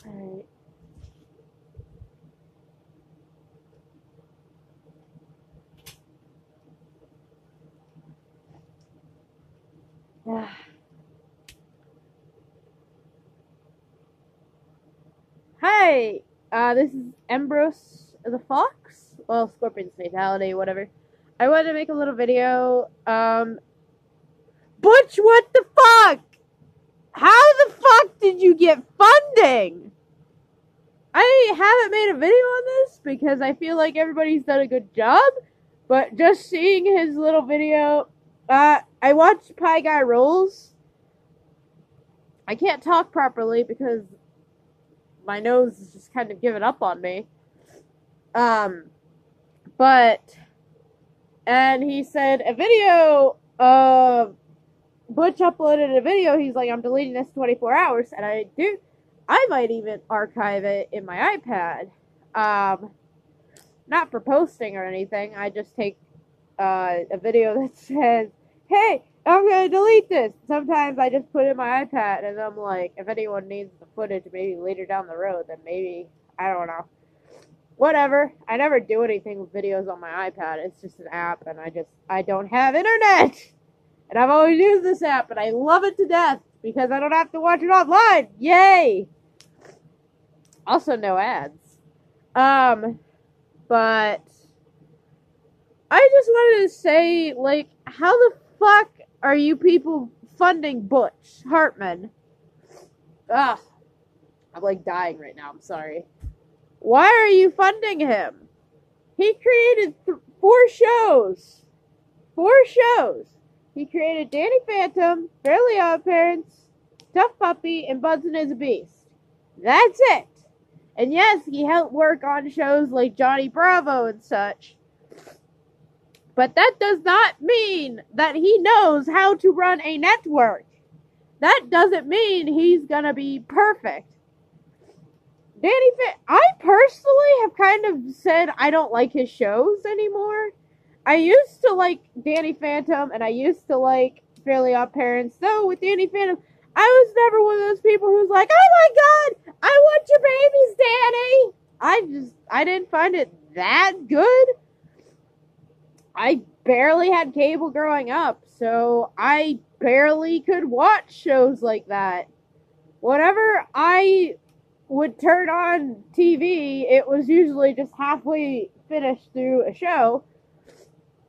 Alright. Yeah. Hi! This is Ambrose the Fox. Well, Scorpion's fatality, whatever. I wanted to make a little video. Butch, what the fuck? How the fuck did you get funding? I haven't made a video on this because I feel like everybody's done a good job, but just seeing his little video, I watched Pie Guy Rolls. I can't talk properly because my nose is just kind of giving up on me. And he said a video, Butch uploaded a video, he's like, I'm deleting this 24 hours, and I might even archive it in my iPad. Not for posting or anything, I just take, a video that says, hey, I'm gonna delete this. Sometimes I just put it in my iPad, and I'm like, if anyone needs the footage maybe later down the road, then maybe, I don't know. Whatever. I never do anything with videos on my iPad. It's just an app, and I don't have internet! And I've always used this app, and I love it to death, because I don't have to watch it online! Yay! Also, no ads. But I just wanted to say, like, how the fuck are you people funding Butch Hartman? Ugh. I'm, like, dying right now. I'm sorry. Why are you funding him? He created 4 shows. 4 shows. He created Danny Phantom, Fairly Odd Parents, Tough Puppy, and Bunsen is a Beast. That's it. And yes, he helped work on shows like Johnny Bravo and such. But that does not mean that he knows how to run a network. That doesn't mean he's gonna be perfect. I personally have kind of said I don't like his shows anymore. I used to like Danny Phantom, and I used to like Fairly Odd Parents. Though with Danny Phantom, I was never one of those people who's like, oh my god, I want your babies, Danny! I didn't find it that good. I barely had cable growing up, so I barely could watch shows like that. Whenever I would turn on TV, it was usually just halfway finished through a show,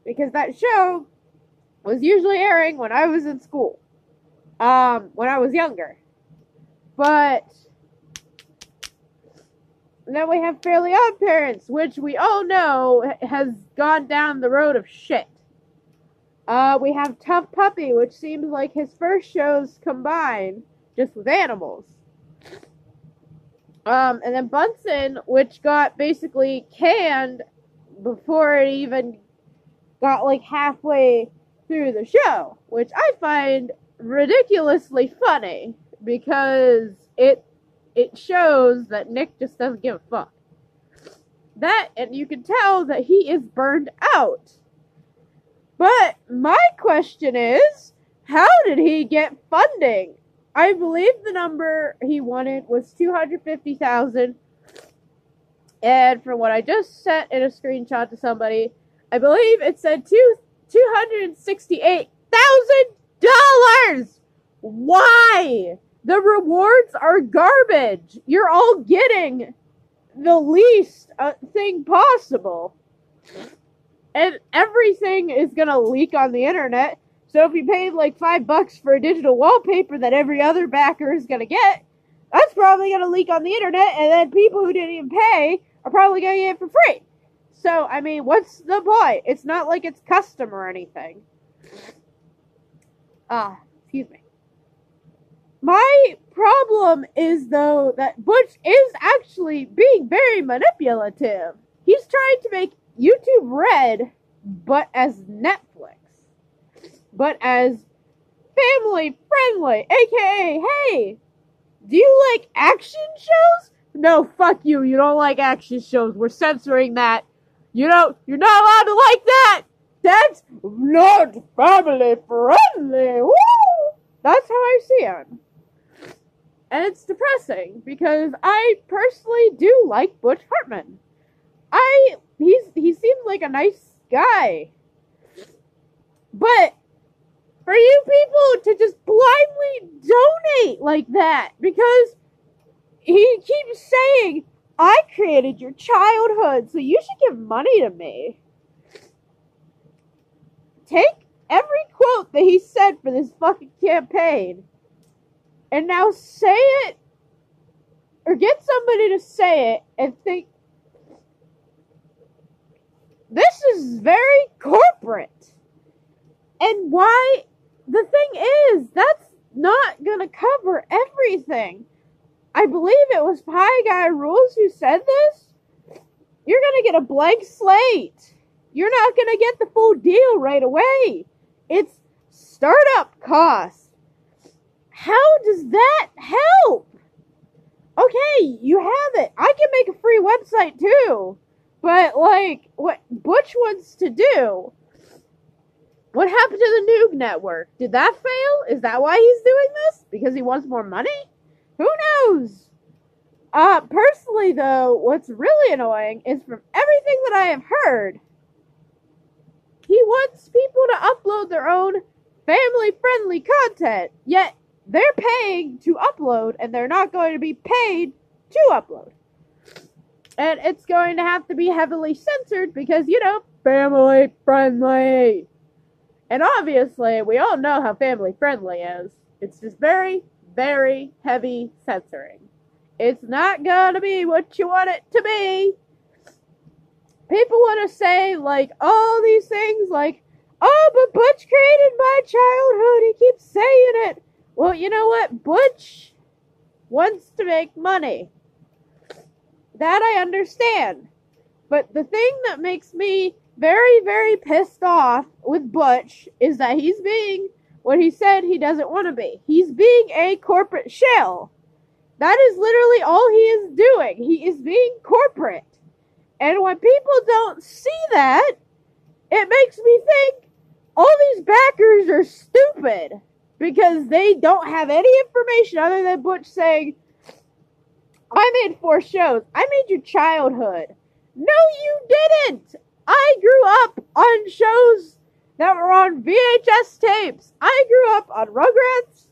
because that show was usually airing when I was in school, when I was younger. But then we have Fairly Odd Parents, which we all know has gone down the road of shit. We have Tough Puppy, which seems like his first shows combined just with animals. And then Bunsen, which got basically canned before it even got like halfway through the show, which I find ridiculously funny because it shows that Nick just doesn't give a fuck. That, and you can tell that he is burned out. But my question is, how did he get funding? I believe the number he wanted was $250,000. And from what I just sent in a screenshot to somebody, I believe it said $268,000! Why? The rewards are garbage. You're all getting the least thing possible. And everything is gonna leak on the internet. So if you paid like $5 for a digital wallpaper that every other backer is gonna get, that's probably gonna leak on the internet, and then people who didn't even pay are probably gonna get it for free. So, I mean, what's the point? It's not like it's custom or anything. Excuse me. My problem is, though, that Butch is actually being very manipulative. He's trying to make YouTube Red, but as Netflix. But as family friendly, aka, hey, do you like action shows? No, fuck you, you don't like action shows, we're censoring that. You're not allowed to like that! That's not family friendly, woo! That's how I see it. And it's depressing because I personally do like Butch Hartman. He seems like a nice guy. But for you people to just blindly donate like that because he keeps saying, I created your childhood, so you should give money to me. Take every quote that he said for this fucking campaign and now say it, or get somebody to say it and think, this is very corporate. And why, the thing is, that's not gonna cover everything. I believe it was Pie Guy Rules who said this. You're gonna get a blank slate. You're not gonna get the full deal right away. It's startup costs. How does that help? Okay, you have it. I can make a free website too. But, like, what Butch wants to do, what happened to the Noog Network? Did that fail? Is that why he's doing this? Because he wants more money? Who knows? Personally, though, what's really annoying is from everything that I have heard, he wants people to upload their own family-friendly content, yet they're paying to upload, and they're not going to be paid to upload. And it's going to have to be heavily censored because, you know, family-friendly. And obviously, we all know how family-friendly is. It's just very, very heavy censoring. It's not going to be what you want it to be. People want to say, like, all these things, like, oh, but Butch created my childhood. He keeps saying it. Well, you know what? Butch wants to make money. That I understand. But the thing that makes me very, very pissed off with Butch is that he's being what he said he doesn't want to be. He's being a corporate shell. That is literally all he is doing. He is being corporate. And when people don't see that, it makes me think all these backers are stupid because they don't have any information other than Butch saying, I made 4 shows. I made your childhood. No, you didn't. I grew up on shows that were on VHS tapes. I grew up on Rugrats.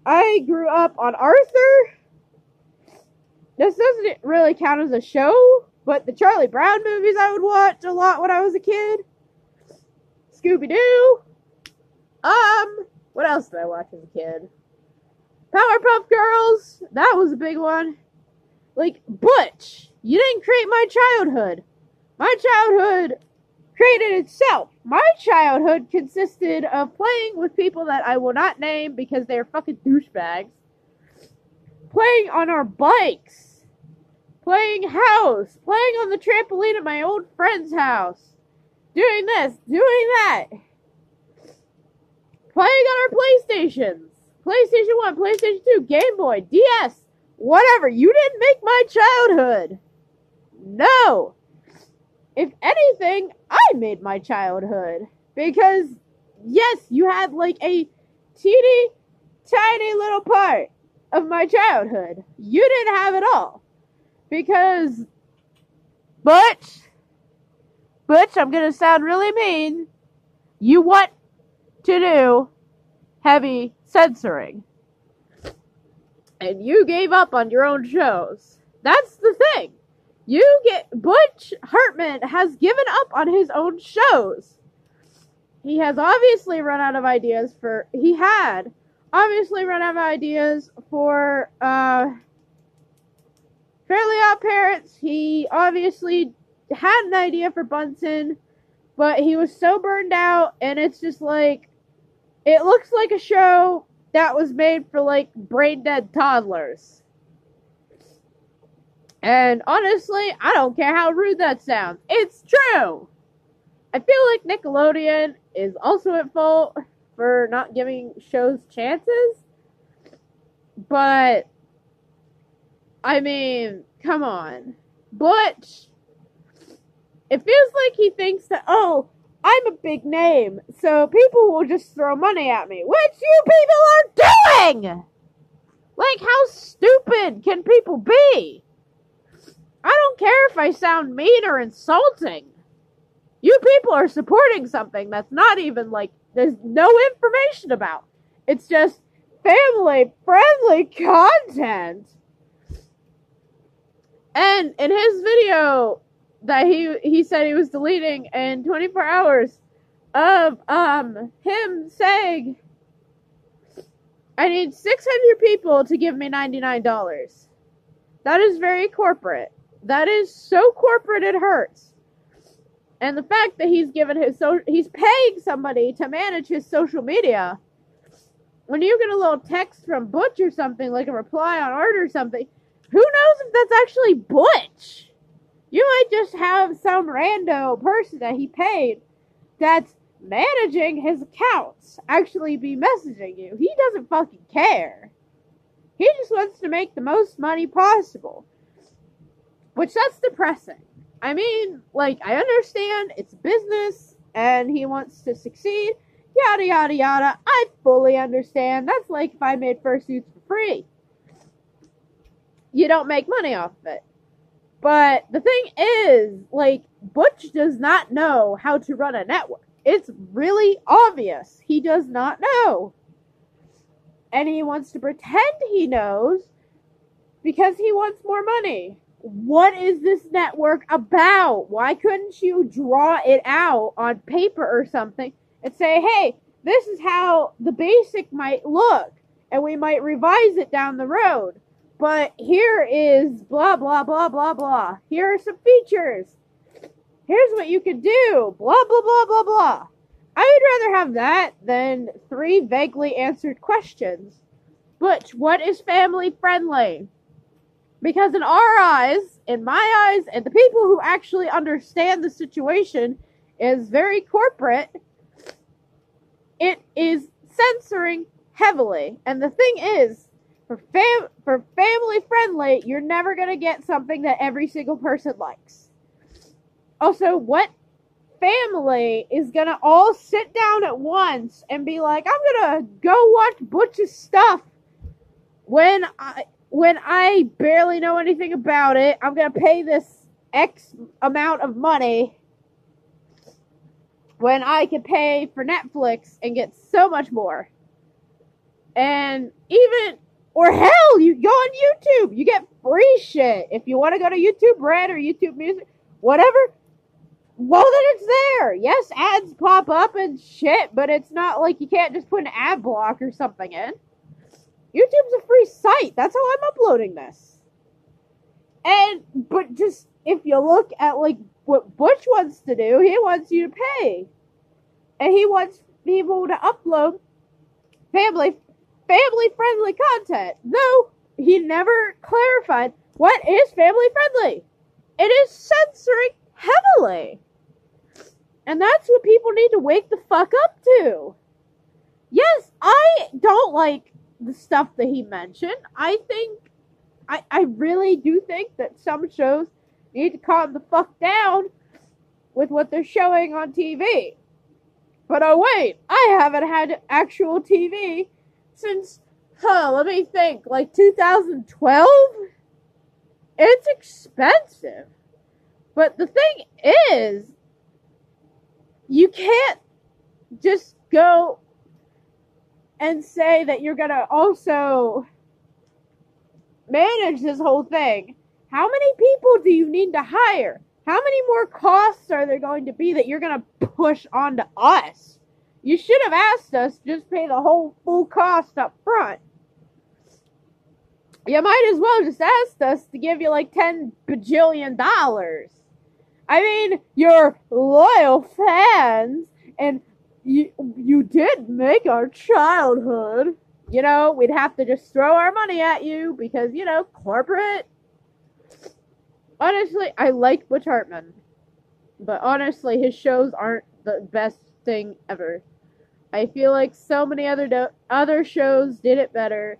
I grew up on Arthur. This doesn't really count as a show, but the Charlie Brown movies I would watch a lot when I was a kid. Scooby-Doo. What else did I watch as a kid? Powerpuff Girls. That was a big one. Like, Butch, you didn't create my childhood. My childhood created itself. My childhood consisted of playing with people that I will not name because they're fucking douchebags. Playing on our bikes. Playing house. Playing on the trampoline at my old friend's house. Doing this. Doing that. Playing on our PlayStations. PlayStation 1, PlayStation 2, Game Boy, DS. Whatever. You didn't make my childhood. No. If anything, I made my childhood. Because, yes, you had like a teeny, tiny little part of my childhood. You didn't have it all. Because, Butch, I'm going to sound really mean. You want to do heavy censoring. And you gave up on your own shows. That's the thing. Butch Hartman has given up on his own shows. He has obviously run out of ideas for Fairly Odd Parents. He obviously had an idea for Bunsen, but he was so burned out, and it's just like, it looks like a show that was made for, like, brain-dead toddlers. And honestly, I don't care how rude that sounds. It's true! I feel like Nickelodeon is also at fault for not giving shows chances. But, I mean, come on. Butch, it feels like he thinks that, oh, I'm a big name, so people will just throw money at me, which you people are doing! Like, how stupid can people be? I don't care if I sound mean or insulting. You people are supporting something that's not even, like, there's no information about. It's just family-friendly content. And in his video that he said he was deleting in 24 hours of him saying, I need 600 people to give me $99. That is very corporate. That is so corporate it hurts. And the fact that he's paying somebody to manage his social media. When you get a little text from Butch or something, like a reply on art or something, who knows if that's actually Butch? You might just have some rando person that he paid that's managing his accounts actually be messaging you. He doesn't fucking care. He just wants to make the most money possible. Which, that's depressing. I mean, like, I understand it's business and he wants to succeed. Yada, yada, yada. I fully understand. That's like if I made fursuits for free. You don't make money off of it. But the thing is, like, Butch does not know how to run a network. It's really obvious. He does not know. And he wants to pretend he knows because he wants more money. What is this network about? Why couldn't you draw it out on paper or something and say, hey, this is how the basic might look, and we might revise it down the road. But here is blah, blah, blah, blah, blah. Here are some features. Here's what you could do. Blah, blah, blah, blah, blah. I would rather have that than 3 vaguely answered questions. Butch, what is family friendly? Because in our eyes, in my eyes, and the people who actually understand the situation is very corporate, it is censoring heavily. And the thing is, for family friendly, you're never going to get something that every single person likes. Also, what family is going to all sit down at once and be like, I'm going to go watch Butch's stuff when I barely know anything about it? I'm going to pay this X amount of money when I can pay for Netflix and get so much more. And even, or hell, you go on YouTube. You get free shit. If you want to go to YouTube Red or YouTube Music, whatever, well, then it's there. Yes, ads pop up and shit, but it's not like you can't just put an ad block or something in. YouTube's a free site. That's how I'm uploading this. But just, if you look at, like, what Butch wants to do, he wants you to pay. And he wants people to upload family-friendly content. Though, he never clarified what is family-friendly. It is censoring heavily. And that's what people need to wake the fuck up to. Yes, I don't like the stuff that he mentioned. I really do think that some shows need to calm the fuck down with what they're showing on TV. But oh wait, I haven't had actual TV since, let me think, like 2012? It's expensive. But the thing is, you can't just go and say that you're gonna also manage this whole thing. How many people do you need to hire? How many more costs are there going to be that you're gonna push onto us? You should have asked us, just pay the whole full cost up front. You might as well just ask us to give you like $10 bajillion. I mean, you're loyal fans, and you did make our childhood. You know, we'd have to just throw our money at you because, you know, corporate. Honestly, I like Butch Hartman. But honestly, his shows aren't the best thing ever. I feel like so many other shows did it better.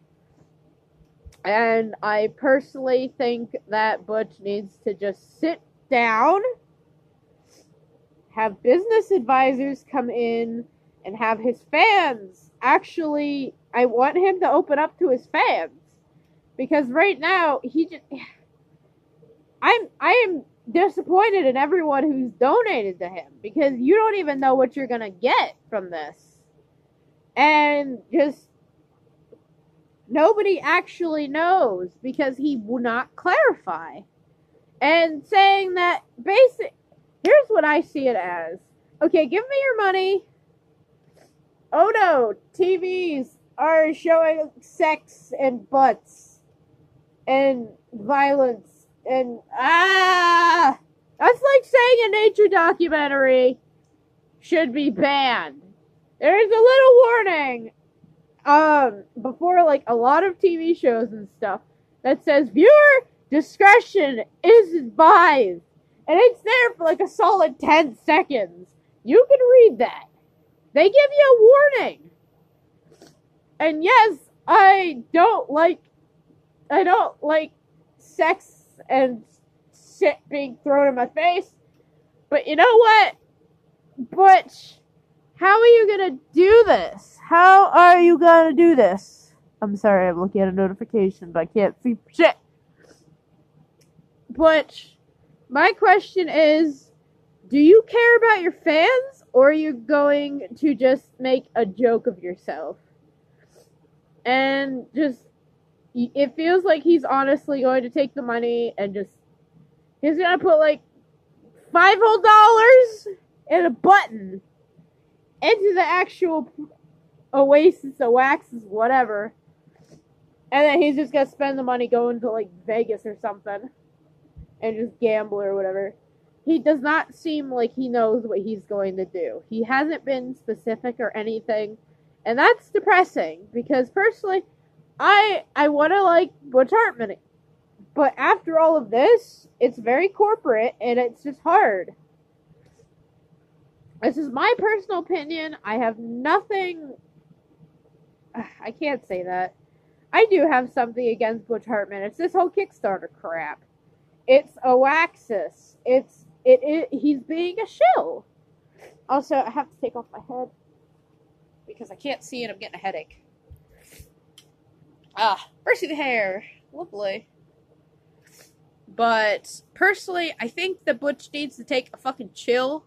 And I personally think that Butch needs to just sit down, have business advisors come in, and have his fans actually, I want him to open up to his fans. Because right now, I am disappointed in everyone who's donated to him. Because you don't even know what you're gonna get from this. And just, nobody actually knows. Because he will not clarify. And saying that, here's what I see it as. Okay, give me your money. Oh no, TVs are showing sex and butts and violence and that's like saying a nature documentary should be banned. There's a little warning before like a lot of TV shows and stuff that says viewer discretion is advised, and it's there for like a solid 10 seconds. You can read that. They give you a warning. And yes, I don't like sex and shit being thrown in my face. But you know what? Butch, how are you gonna do this? How are you gonna do this? I'm sorry, I'm looking at a notification, but I can't see shit. Butch, my question is, do you care about your fans, or are you going to just make a joke of yourself? And just, it feels like he's honestly going to take the money and just, he's gonna put like $5 whole and a button into the actual Oasis, whatever. And then he's just gonna spend the money going to like Vegas or something. And just gamble or whatever. He does not seem like he knows what he's going to do. He hasn't been specific or anything. And that's depressing. Because personally, I want to like Butch Hartman. But after all of this, it's very corporate and it's just hard. This is my personal opinion. I have nothing... I can't say that. I do have something against Butch Hartman. It's this whole Kickstarter crap. It's Oasis. He's being a shill. Also, I have to take off my head because I can't see and I'm getting a headache. Brushing the hair. Lovely. But personally, I think that Butch needs to take a fucking chill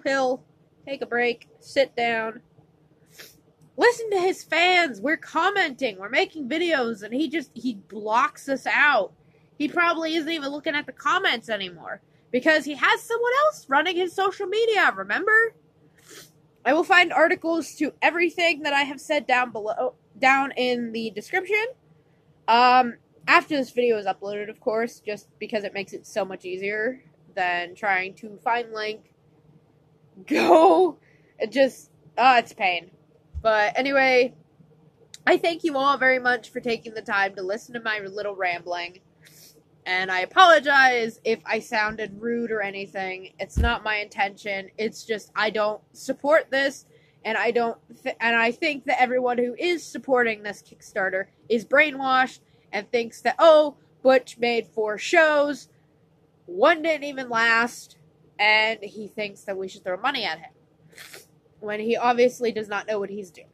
pill, take a break, sit down, listen to his fans. We're commenting, we're making videos, and he blocks us out. He probably isn't even looking at the comments anymore because he has someone else running his social media, remember? I will find articles to everything that I have said down in the description. After this video is uploaded, of course, just because it makes it so much easier than trying to find link, go, it's pain. But anyway, I thank you all very much for taking the time to listen to my little rambling. And I apologize if I sounded rude or anything. It's not my intention. It's just I don't support this, and I think that everyone who is supporting this Kickstarter is brainwashed and thinks that, oh, Butch made 4 shows, 1 didn't even last, and he thinks that we should throw money at him when he obviously does not know what he's doing.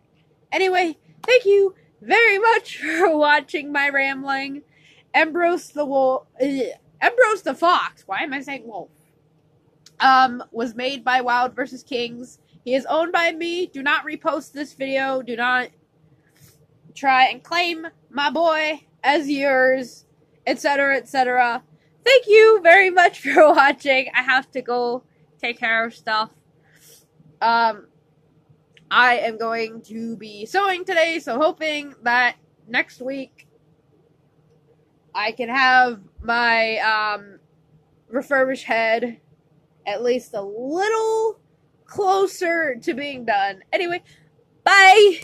Anyway, thank you very much for watching my rambling. Ambrose the Fox, why am I saying wolf? Was made by Wildvskings. He is owned by me. Do not repost this video. Do not try and claim my boy as yours, etc., etc. Thank you very much for watching. I have to go take care of stuff. I am going to be sewing today, so hoping that next week I can have my refurbished head at least a little closer to being done. Anyway, bye!